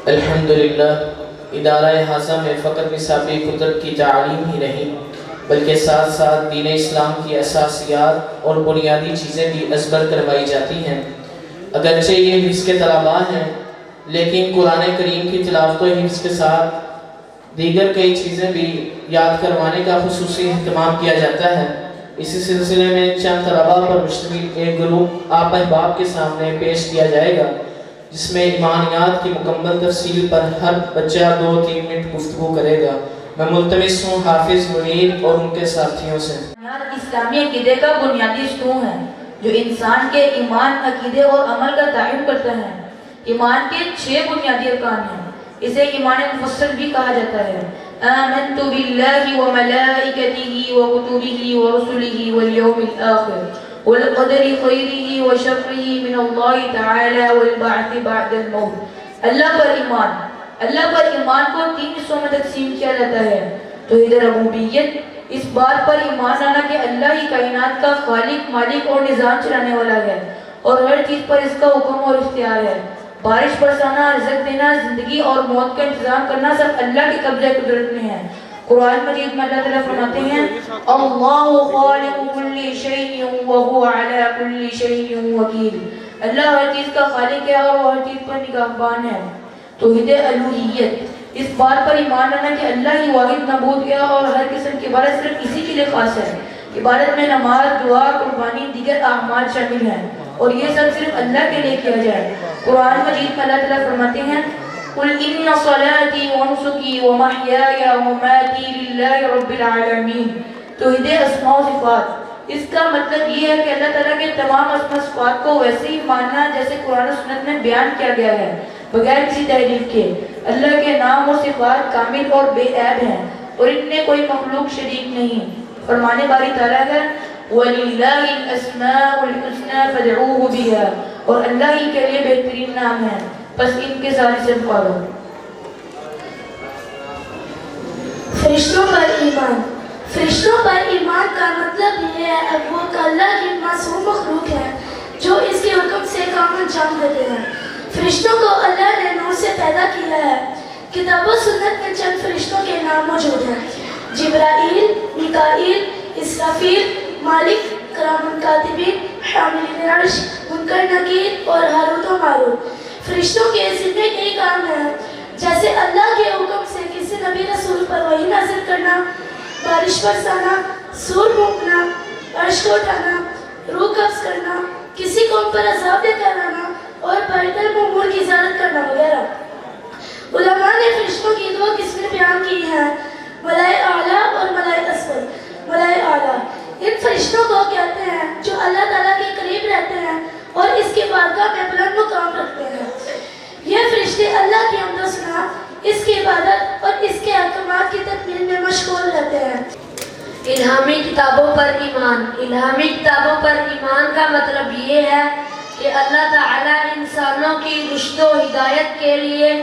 الحمدللہ ادارہ حاضہ میں فقط نصابی قدرت کی تعلیم ہی نہیں بلکہ ساتھ ساتھ دین اسلام کی اساسیات اور بنیادی چیزیں بھی ازبر کروائی جاتی ہیں۔ اگرچہ یہ حفظ کے طلباء ہیں لیکن قرآن کریم کی تلاوت و حفظ کے ساتھ دیگر کئی چیزیں بھی یاد کروانے کا خصوصی اہتمام کیا جاتا ہے۔ اسی سلسلے میں چند طلباء پر مشتمل ایک گروپ آپ احباب کے سامنے پیش کیا جائے گا جس میں ایمانیات کی مکمل تفصیل پر ہر بچہ 2-3 منٹ گفتگو کرے گا۔ میں ملتمس ہوں حافظ منیر اور ان کے ساتھیوں سے۔ اسلامی عقیدے کا بنیادی ستون ہے جو انسان کے ایمان، عقیدے اور عمل کا تعین کرتا ہے۔ ایمان کے 6 بنیادی ارکان ہیں۔ اسے ایمان مفصل بھی کہا جاتا ہے۔ آمنت باللہ وملائکتہ وکتبہ ورسلہ والیوم الآخر والقدر خیرہ وشرہ من اللہ تعالی والبعث بعد الموت۔ اللہ پر ایمان، اللہ پر ایمان کو 3 حصوں میں تقسیم کیا جاتا ہے۔ توحید ربوبیت، اس بات پر ایمان لانا کہ اللہ ہی کائنات کا خالق، مالک اور نظام چلانے والا ہے اور ہر چیز پر اس کا حکم اور اختیار ہے۔ بارش برسانا، رزق دینا، زندگی اور موت کا انتظام کرنا سب اللہ کے قبضہ قدرت میں ہے۔ قرآن مجید میں اللہ تعالیٰ فرماتے ہیں اللہ خالق کل شیء وهو علی کل شیء وکیل۔ اللہ ہر چیز کا خالق ہے اور وہ ہر چیز پر نگہبان ہے۔ توحید الوہیت، اس بات پر ایمان لانا کہ اللہ ہی واحد معبود ہے اور ہر قسم کی عبادت صرف اسی کے لیے خاص ہے۔ عبادت میں نماز، دعا، قربانی، دیگر اعمال شامل ہیں اور یہ سب صرف اللہ کے لیے کیا جائے۔ قرآن مجید میں اللہ تعالیٰ فرماتے ہیں قُلْ إِنَّ صَلَاتِي وَنُسُكِي وَمَحْيَايَ وَمَمَاتِي لِلَّهِ رَبِّ الْعَالَمِينَ۔ توحید اسماء و صفات، اس کا مطلب یہ ہے کہ اللہ تعالیٰ کے تمام اسماء و صفات کو ویسے ہی ماننا جیسے قرآن و سنت میں بیان کیا گیا ہے، بغیر کسی تحریف کے۔ اللہ کے نام و صفات کامل اور بے عیب ہیں اور ان میں کوئی مخلوق شریک نہیں۔ فرمانے باری تعالیٰ ہے وَلِلَّهِ الْأَسْمَاءُ الْحُسْنَى فَادْعُوهُ بِهَا، اور اللہ ہی کے لیے بہترین نام ہے، بس ان کے سارے سے پکارو۔ فرشتوں پر ایمان۔ فرشتوں پر ایمان کا مطلب یہ ہے وہ کہ اللہ کی معصوم مخلوق ہے جو اس کے حکم سے کام انجام دیتے ہیں۔ فرشتوں کو اللہ نے نور سے پیدا کیا ہے۔ کتاب و سنت میں چند فرشتوں کے نام موجود ہیں: جبرائیل، میکائیل، اسرافیل، مالک، کرام الکاتبین، حاملین عرش، منکر نکیر اور ہاروت و ماروت۔ فرشتوں کے ذمہ کئی کام ہیں جیسے اللہ کے حکم سے کسی نبی رسول پر وحی نازل کرنا، بارش برسانا، سور پھونکنا، عرش کو اٹھانا، روح قبض کرنا، کسی قوم پر عذاب لے کر آنا اور بیت المعمور کی زیارت کرنا وغیرہ۔ علماء نے فرشتوں کی 2 قسمیں بیان کی ہیں: ملائے اعلیٰ اور ملائے اسفل۔ ملائے اعلیٰ ان فرشتوں کو کہتے ہیں جو اللہ تعالیٰ کے قریب رہتے ہیں اور اس کے بارگاہ میں بلند مقام رکھتے ہیں۔ یہ فرشتے اللہ کی حمد و ثنا، اس کی عبادت اور اس کے احکامات کی تکمیل میں مشغول رہتے ہیں۔ الہامی کتابوں پر ایمان۔ الہامی کتابوں پر ایمان کا مطلب یہ ہے کہ اللہ تعالیٰ انسانوں کی رشد و ہدایت کے لیے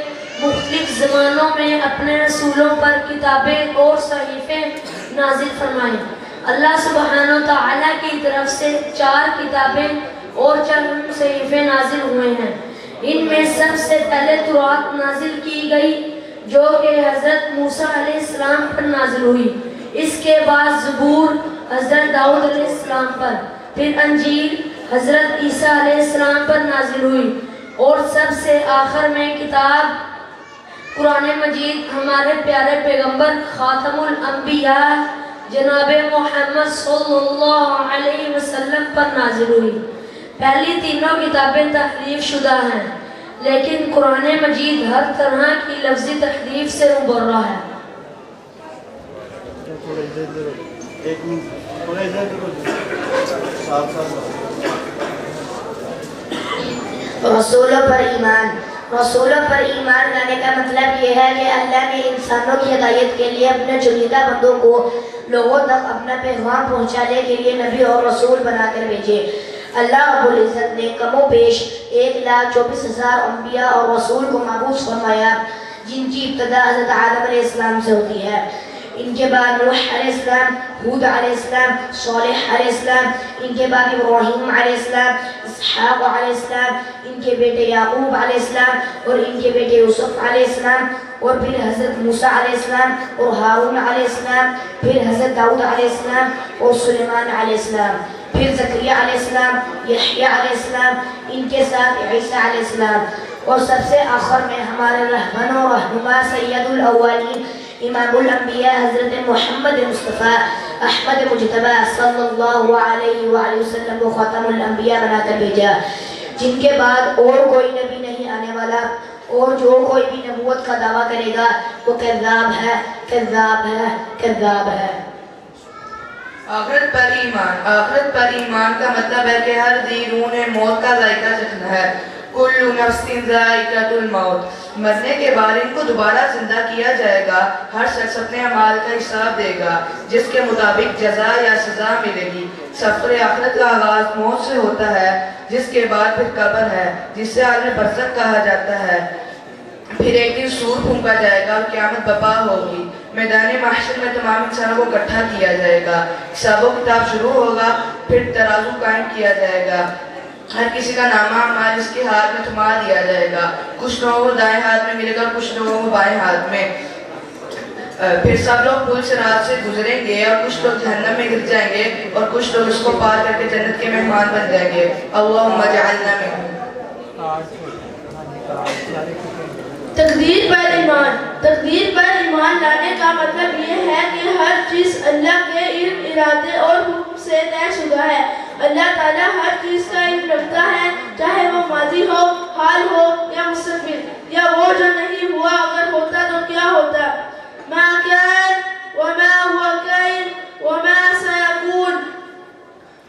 مختلف زمانوں میں اپنے رسولوں پر کتابیں اور صحیفے نازل فرمائیں۔ اللہ سبحانہ وتعالیٰ کی طرف سے 4 کتابیں اور 4 صحیفے نازل ہوئے ہیں۔ ان میں سب سے پہلے توراۃ نازل کی گئی جو کہ حضرت موسیٰ علیہ السلام پر نازل ہوئی۔ اس کے بعد زبور حضرت داؤد علیہ السلام پر، پھر انجیل حضرت عیسیٰ علیہ السلام پر نازل ہوئی اور سب سے آخر میں کتاب قرآن مجید ہمارے پیارے پیغمبر خاتم الانبیاء جناب محمد صلی اللہ علیہ وسلم پر نازل ہوئی۔ پہلی تینوں کتابیں تحریف شدہ ہیں لیکن قرآن مجید ہر طرح کی لفظی تحریف سے مبرہ ہے۔ رسولوں پر ایمان۔ رسولوں پر ایمان لانے کا مطلب یہ ہے کہ اللہ نے انسانوں کی ہدایت کے لیے اپنے چنیدہ بندوں کو لوگوں تک اپنا پیغام پہنچانے کے لیے نبی اور رسول بنا کر بھیجے۔ اللہ رب العزت نے کم و بیش 1,24,000 انبیاء اور رسول کو مبعوث فرمایا جن کی ابتدا حضرت آدم علیہ السلام سے ہوتی ہے۔ ان کے بعد نوح علیہ السلام، ہود علیہ السلام، صالح علیہ السلام، ان کے بعد ابراہیم علیہ السلام، اسحاق علیہ السلام، ان کے بیٹے یعقوب علیہ السلام اور ان کے بیٹے یوسف علیہ السلام، اور پھر حضرت موسیٰ علیہ السلام اور ہارون علیہ السلام، پھر حضرت داؤد علیہ السلام اور سلیمان علیہ السلام، پھر زکریا علیہ السلام، یحییٰ علیہ السلام، ان کے ساتھ عیسیٰ علیہ السلام، اور سب سے آخر میں ہمارے رہبر و رہنما سید الاولین امام الانبیاء حضرت محمد مصطفیٰ احمد مجتبیٰ صلی اللہ علیہ وآلہ وسلم کو خاتم الانبیاء بنا کر بھیجا، جن کے بعد اور کوئی نبی نہیں آنے والا، اور جو کوئی بھی نبوت کا دعویٰ کرے گا وہ کذاب ہے، کذاب ہے، کذاب ہے۔ آخرت پر ایمان کا مطلب ہے کہ ہر ذی روح نے موت کا ذائقہ چکھنا ہے۔ کل نفس ذائقۃ الموت، مرنے کے بعد ان کو دوبارہ زندہ کیا جائے گا۔ ہر شخص اپنے اعمال کا حساب دے گا جس کے مطابق جزا یا سزا ملے گی۔ سفر آخرت کا آغاز موت سے ہوتا ہے، جس کے بعد پھر قبر ہے جسے عالم برزخ کہا جاتا ہے۔ پھر ایک دن سور پھونکا جائے گا اور قیامت برپا ہوگی۔ میدان محشر میں تمام انسانوں کو اکٹھا کیا جائے گا، حساب و کتاب شروع ہوگا، پھر ترازو قائم کیا جائے گا۔ ہر کسی کا نامہ اعمال اس کے ہاتھ میں تھما دیا جائے گا۔ کچھ لوگوں کو دائیں ہاتھ میں ملے گا، کچھ لوگوں کو بائیں ہاتھ میں۔ پھر سب لوگ پل صراط سے گزریں گے اور کچھ لوگ جہنم میں گر جائیں گے اور کچھ لوگ اس کو پار کر کے جنت کے مہمان بن جائیں گے۔ اللہم اجعلنا منہم۔ تقدیر پر ایمان لانے کا مطلب یہ ہے کہ ہر چیز اللہ کے علم، ارادے اور حکم سے طے شدہ ہے۔ اللہ تعالیٰ ہر چیز کا علم رکھتا ہے، چاہے وہ ماضی ہو، حال ہو یا مستقبل، یا وہ جو نہیں ہوا اگر ہوتا تو کیا ہوتا۔ ما کان وما هو کائن وما سيكون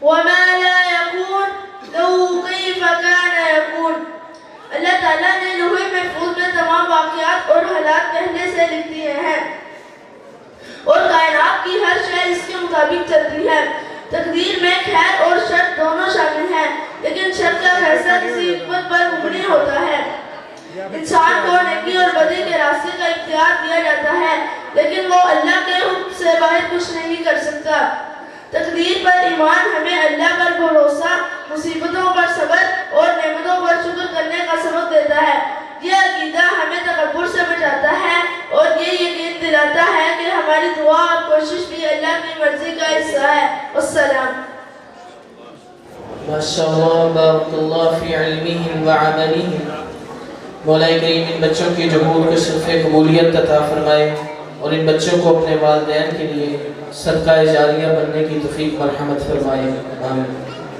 وما لا يكون لو كيف كان يكون۔ اللہ تعالیٰ نے لوح محفوظ میں تمام واقعات اور حالات پہلے سے لکھ دیے ہیں اور کائنات کی ہر شے اس کے مطابق چلتی ہے۔ تقدیر میں خیر اور شر دونوں شامل ہیں، لیکن شر کا فیصلہ کسی حکمت پر مبنی ہوتا ہے۔ انسان کو نیکی اور بدی کے راستے کا اختیار دیا جاتا ہے، لیکن وہ اللہ کے حکم سے باہر کچھ نہیں کر سکتا۔ تقدیر پر ایمان ہمیں اللہ پر بھروسہ، مصیبتوں پر صبر اور نعمتوں پر شکر کرنے کا سبق دیتا ہے۔ یہ عقیدہ ہمیں تکبر سے بچاتا ہے اور یہ یقین دلاتا ہے کہ ہماری دعا اور کوشش بھی اللہ کی مرضی کا حصہ ہے۔ السلام۔ ماشاءاللہ، بارک اللہ فی علمہم وعملہم۔ مولا کریم ان بچوں کی جمہور کو صرف قبولیت عطا فرمائے اور ان بچوں کو اپنے والدین کے لیے صدقہ جاریہ بننے کی توفیق مرحمت فرمائے، آمین۔